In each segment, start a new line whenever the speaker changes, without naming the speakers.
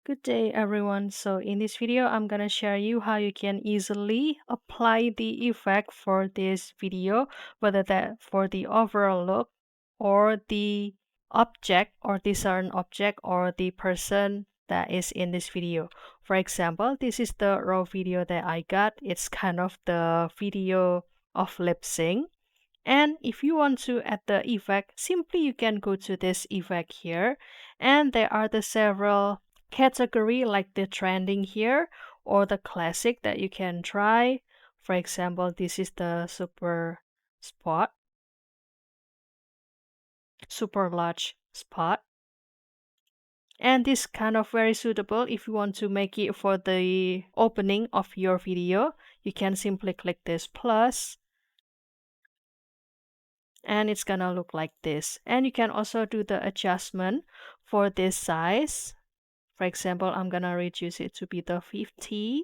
Good day everyone. So in this video, I'm gonna share you how you can easily apply the effect for this video, whether that for the overall look or the object or the certain object or the person that is in this video. For example, this is the raw video that I got. It's kind of the video of lip sync. And if you want to add the effect, simply you can go to this effect here. And there are the several category like the trending here or the classic that you can try. For example, this is the super large spot. And this kind of very suitable if you want to make it for the opening of your video. You can simply click this plus and it's gonna look like this. And you can also do the adjustment for this size. For example, I'm gonna reduce it to be the 50.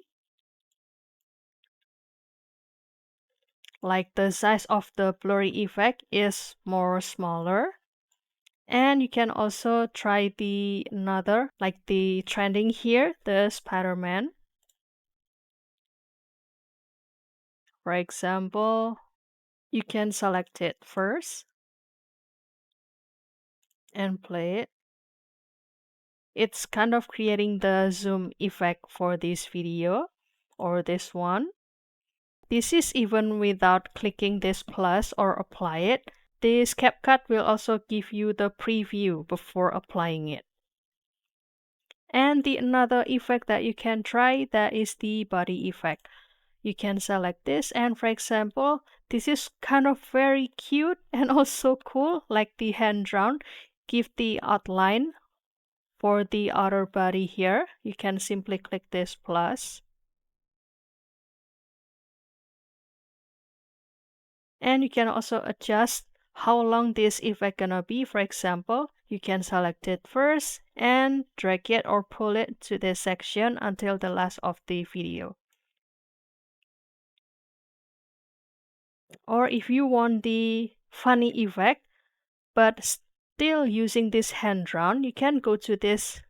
Like the size of the blurry effect is more smaller. And you can also try the another, like the trending here, the Spider-Man. For example, you can select it first and play it. It's kind of creating the zoom effect for this video or this one. This is even without clicking this plus or apply it. This CapCut will also give you the preview before applying it. And the another effect that you can try, that is the body effect. You can select this and for example, this is kind of very cute and also cool, like the hand drawn. Give the outline for the outer body here. You can simply click this plus. And you can also adjust how long this effect gonna be. For example, you can select it first and drag it or pull it to this section until the last of the video. Or if you want the funny effect, but still using this hand drawn, you can go to this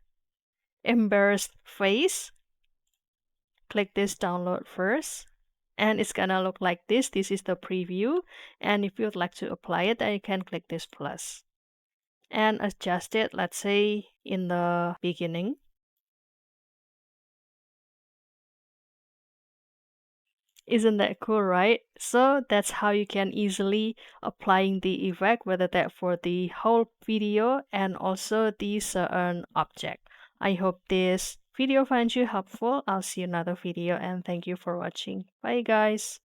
embarrassed face. Click this download first. And it's gonna look like this. This is the preview. And if you'd like to apply it, then you can click this plus. And adjust it, let's say, in the beginning. Isn't that cool, right? So that's how you can easily applying the effect, whether that for the whole video and also the certain object. I hope this video finds you helpful. I'll see you in another video and thank you for watching. Bye guys.